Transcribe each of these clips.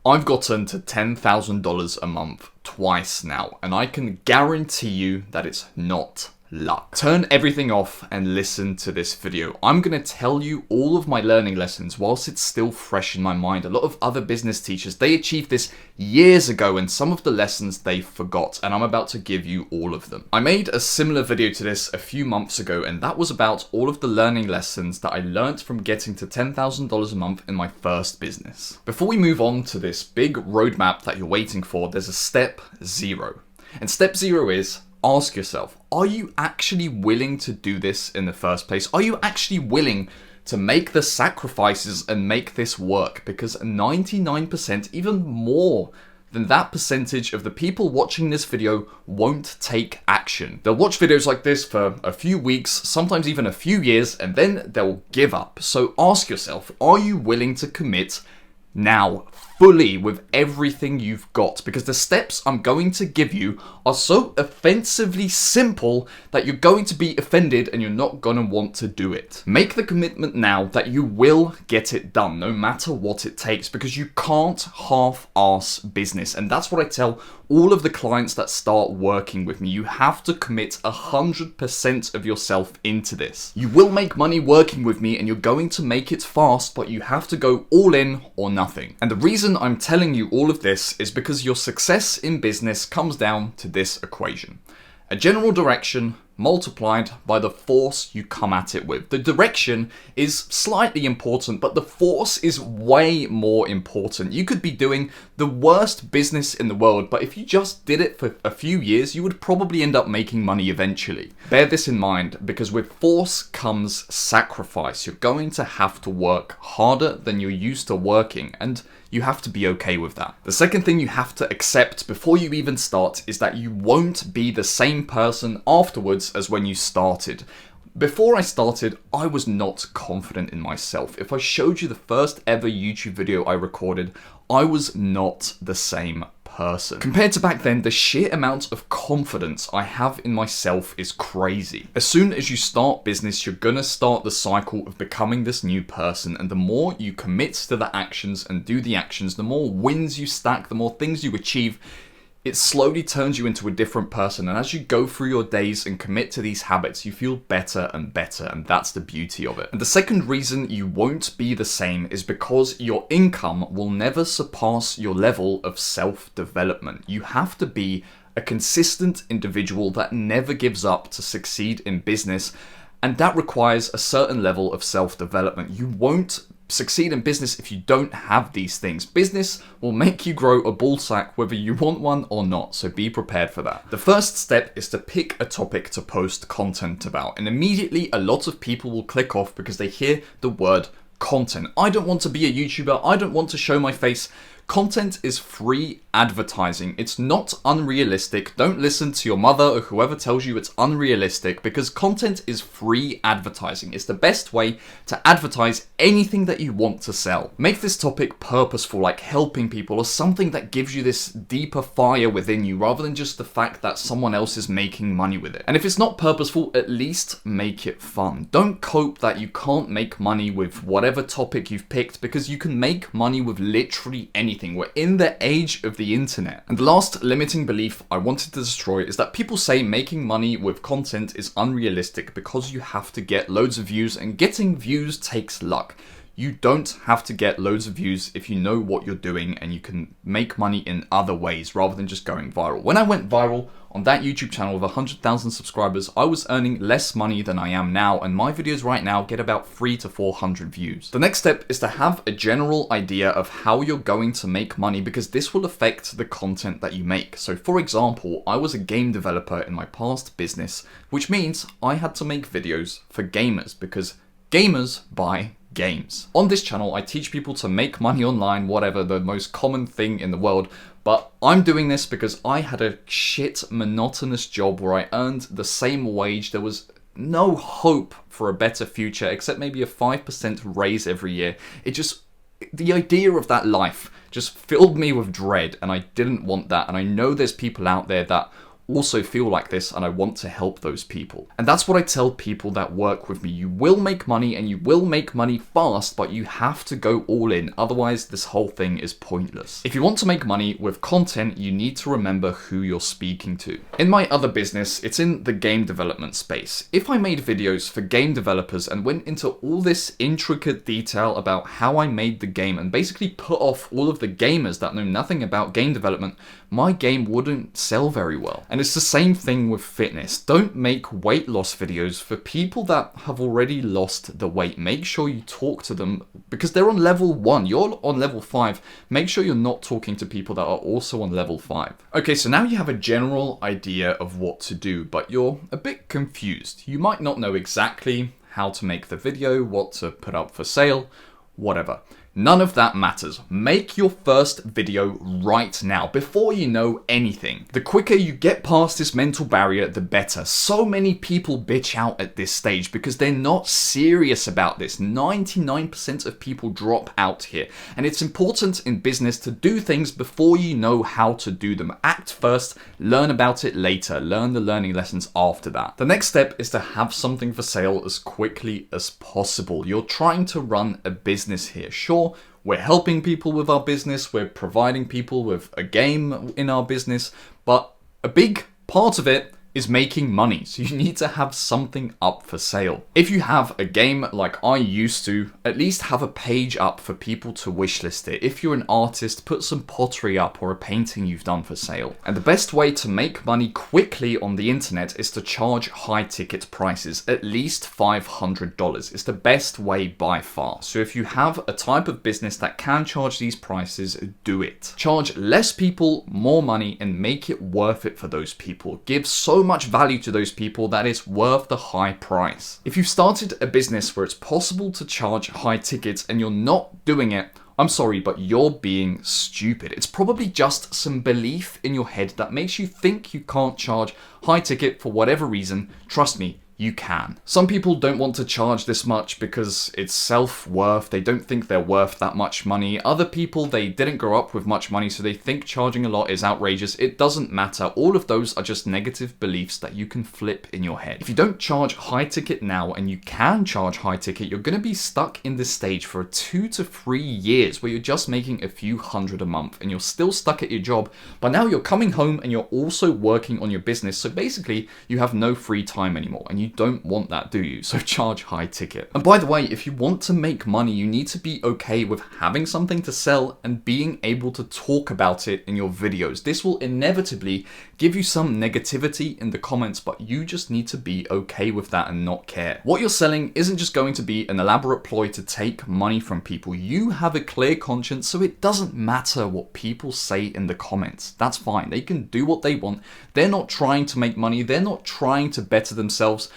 I've gotten to $10,000 a month twice now, and I can guarantee you that it's not luck. Turn everything off and listen to this video. I'm going to tell you all of my learning lessons whilst it's still fresh in my mind. A lot of other business teachers, they achieved this years ago, and some of the lessons they forgot, and I'm about to give you all of them. I made a similar video to this a few months ago, and that was about all of the learning lessons that I learned from getting to $10,000 a month in my first business. Before we move on to this big roadmap that you're waiting for, there's a step 0. And step 0 is, ask yourself, are you actually willing to do this in the first place? Are you actually willing to make the sacrifices and make this work? Because 99%, even more than that percentage of the people watching this video won't take action. They'll watch videos like this for a few weeks, sometimes even a few years, and then they'll give up. So ask yourself, are you willing to commit now, fully, with everything you've got? Because the steps I'm going to give you are so offensively simple that you're going to be offended and you're not going to want to do it. Make the commitment now that you will get it done, no matter what it takes, because you can't half-ass business. And that's what I tell all of the clients that start working with me. You have to commit 100% of yourself into this. You will make money working with me and you're going to make it fast, but you have to go all in or nothing. And the reason I'm telling you all of this is because your success in business comes down to this equation. A general direction multiplied by the force you come at it with. The direction is slightly important, but the force is way more important. You could be doing the worst business in the world, but if you just did it for a few years, you would probably end up making money eventually. Bear this in mind, because with force comes sacrifice. You're going to have to work harder than you're used to working, and you have to be okay with that. The second thing you have to accept before you even start is that you won't be the same person afterwards as when you started. Before I started, I was not confident in myself. If I showed you the first ever YouTube video I recorded, I was not the same person. Compared to back then, the sheer amount of confidence I have in myself is crazy. As soon as you start business, you're gonna start the cycle of becoming this new person, and the more you commit to the actions and do the actions, the more wins you stack, the more things you achieve, it slowly turns you into a different person. And as you go through your days and commit to these habits, you feel better and better, and that's the beauty of it. And the second reason you won't be the same is because your income will never surpass your level of self-development. You have to be a consistent individual that never gives up to succeed in business, and that requires a certain level of self-development. You won't succeed in business if you don't have these things. Business will make you grow a ball sack whether you want one or not, so be prepared for that. The first step is to pick a topic to post content about, and immediately a lot of people will click off because they hear the word content. I don't want to be a YouTuber, I don't want to show my face. Content is free advertising. It's not unrealistic. Don't listen to your mother or whoever tells you it's unrealistic, because content is free advertising. It's the best way to advertise anything that you want to sell. Make this topic purposeful, like helping people, or something that gives you this deeper fire within you, rather than just the fact that someone else is making money with it. And if it's not purposeful, at least make it fun. Don't cope that you can't make money with whatever topic you've picked, because you can make money with literally anything. We're in the age of the internet. And the last limiting belief I wanted to destroy is that people say making money with content is unrealistic because you have to get loads of views, and getting views takes luck. You don't have to get loads of views if you know what you're doing, and you can make money in other ways rather than just going viral. When I went viral on that YouTube channel with 100,000 subscribers, I was earning less money than I am now, and my videos right now get about 300 to 400 views. The next step is to have a general idea of how you're going to make money, because this will affect the content that you make. So for example, I was a game developer in my past business, which means I had to make videos for gamers, because gamers buy games. On this channel, I teach people to make money online, whatever, the most common thing in the world, but I'm doing this because I had a shit, monotonous job where I earned the same wage. There was no hope for a better future, except maybe a 5% raise every year. The idea of that life just filled me with dread, and I didn't want that. And I know there's people out there that also feel like this and I want to help those people. And that's what I tell people that work with me. You will make money and you will make money fast, but you have to go all in. Otherwise, this whole thing is pointless. If you want to make money with content, you need to remember who you're speaking to. In my other business, it's in the game development space. If I made videos for game developers and went into all this intricate detail about how I made the game and basically put off all of the gamers that know nothing about game development, my game wouldn't sell very well. And it's the same thing with fitness. Don't make weight loss videos for people that have already lost the weight. Make sure you talk to them because they're on level 1. You're on level 5. Make sure you're not talking to people that are also on level 5. Okay, so now you have a general idea of what to do, but you're a bit confused. You might not know exactly how to make the video, what to put up for sale, whatever. None of that matters. Make your first video right now, before you know anything. The quicker you get past this mental barrier, the better. So many people bitch out at this stage because they're not serious about this. 99% of people drop out here. And it's important in business to do things before you know how to do them. Act first, learn about it later. Learn the learning lessons after that. The next step is to have something for sale as quickly as possible. You're trying to run a business here. Sure, we're helping people with our business, we're providing people with a game in our business, but a big part of it is making money, so you need to have something up for sale. If you have a game like I used to, at least have a page up for people to wishlist it. If you're an artist, put some pottery up or a painting you've done for sale. And the best way to make money quickly on the internet is to charge high ticket prices, at least $500. It's the best way by far. So if you have a type of business that can charge these prices, do it. Charge less people more money and make it worth it for those people. Give so much value to those people that it's worth the high price. If you've started a business where it's possible to charge high tickets and you're not doing it, I'm sorry, but you're being stupid. It's probably just some belief in your head that makes you think you can't charge high ticket for whatever reason. Trust me, you can. Some people don't want to charge this much because it's self-worth. They don't think they're worth that much money. Other people, they didn't grow up with much money, so they think charging a lot is outrageous. It doesn't matter. All of those are just negative beliefs that you can flip in your head. If you don't charge high ticket now and you can charge high ticket, you're going to be stuck in this stage for 2 to 3 years where you're just making a few hundred a month and you're still stuck at your job, but now you're coming home and you're also working on your business. So basically, you have no free time anymore and you don't want that, do you? So charge high ticket. And by the way, if you want to make money, you need to be okay with having something to sell and being able to talk about it in your videos. This will inevitably give you some negativity in the comments, but you just need to be okay with that and not care. What you're selling isn't just going to be an elaborate ploy to take money from people. You have a clear conscience, so it doesn't matter what people say in the comments. That's fine. They can do what they want. They're not trying to make money. They're not trying to better themselves.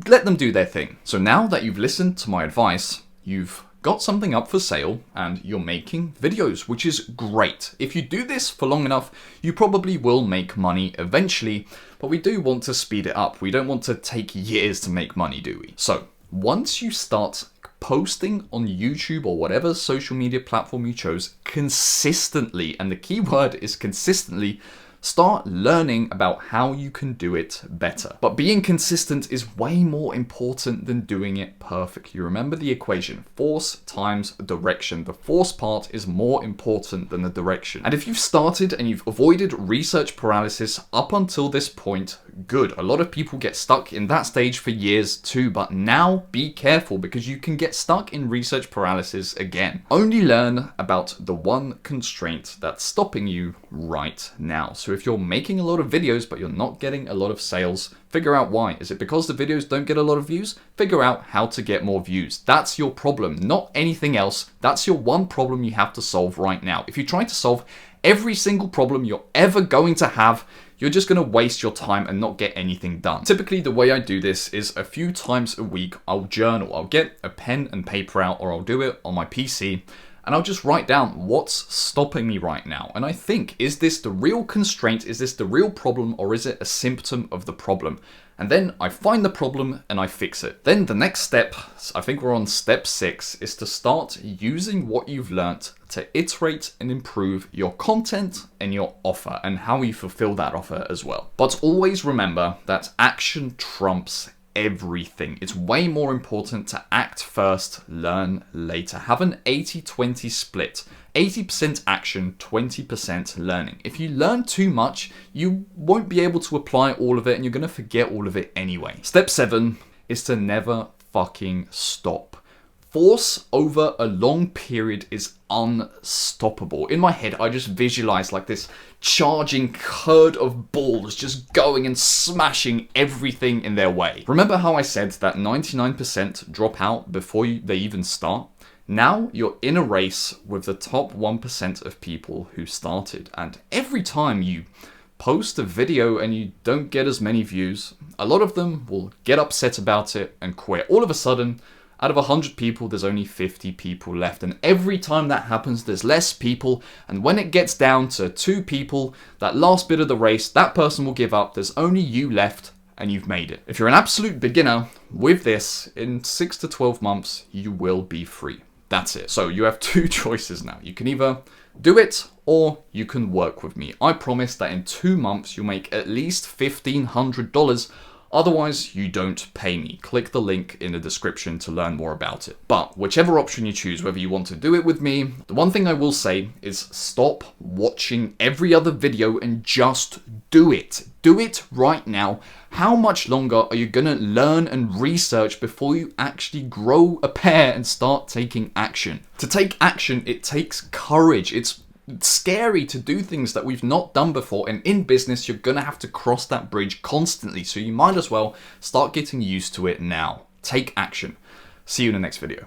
Let them do their thing. So now that you've listened to my advice, you've got something up for sale and you're making videos, which is great. If you do this for long enough, you probably will make money eventually, but we do want to speed it up. We don't want to take years to make money, do we? So once you start posting on YouTube or whatever social media platform you chose consistently, and the key word is consistently, start learning about how you can do it better. But being consistent is way more important than doing it perfectly. Remember the equation, force times direction. The force part is more important than the direction. And if you've started and you've avoided research paralysis up until this point, good. A lot of people get stuck in that stage for years too, but now be careful because you can get stuck in research paralysis again. Only learn about the one constraint that's stopping you right now. So if you're making a lot of videos but you're not getting a lot of sales, figure out why. Is it because the videos don't get a lot of views? Figure out how to get more views. That's your problem, not anything else. That's your one problem you have to solve right now. If you try to solve every single problem you're ever going to have, you're just going to waste your time and not get anything done. Typically, the way I do this is a few times a week, I'll journal. I'll get a pen and paper out, or I'll do it on my PC, and I'll just write down what's stopping me right now. And I think, is this the real constraint? Is this the real problem, or is it a symptom of the problem? And then I find the problem and I fix it. Then the next step, I think we're on step 6, is to start using what you've learnt to iterate and improve your content and your offer and how you fulfill that offer as well. But always remember that action trumps everything. It's way more important to act first, learn later. Have an 80-20 split. 80% action, 20% learning. If you learn too much, you won't be able to apply all of it and you're going to forget all of it anyway. Step 7 is to never fucking stop. Force over a long period is unstoppable. In my head, I just visualize like this charging herd of bulls just going and smashing everything in their way. Remember how I said that 99% drop out before they even start? Now you're in a race with the top 1% of people who started. And every time you post a video and you don't get as many views, a lot of them will get upset about it and quit. All of a sudden, out of 100 people, there's only 50 people left. And every time that happens, there's less people. And when it gets down to 2 people, that last bit of the race, that person will give up. There's only you left and you've made it. If you're an absolute beginner with this, in 6 to 12 months, you will be free. That's it. So you have 2 choices now. You can either do it or you can work with me. I promise that in 2 months, you'll make at least $1,500. Otherwise, you don't pay me. Click the link in the description to learn more about it. But whichever option you choose, whether you want to do it with me, the one thing I will say is stop watching every other video and just do it. Do it right now. How much longer are you going to learn and research before you actually grow a pair and start taking action? To take action, it takes courage. It's scary to do things that we've not done before, and in business you're gonna have to cross that bridge constantly, so you might as well start getting used to it now. Take action. See you in the next video.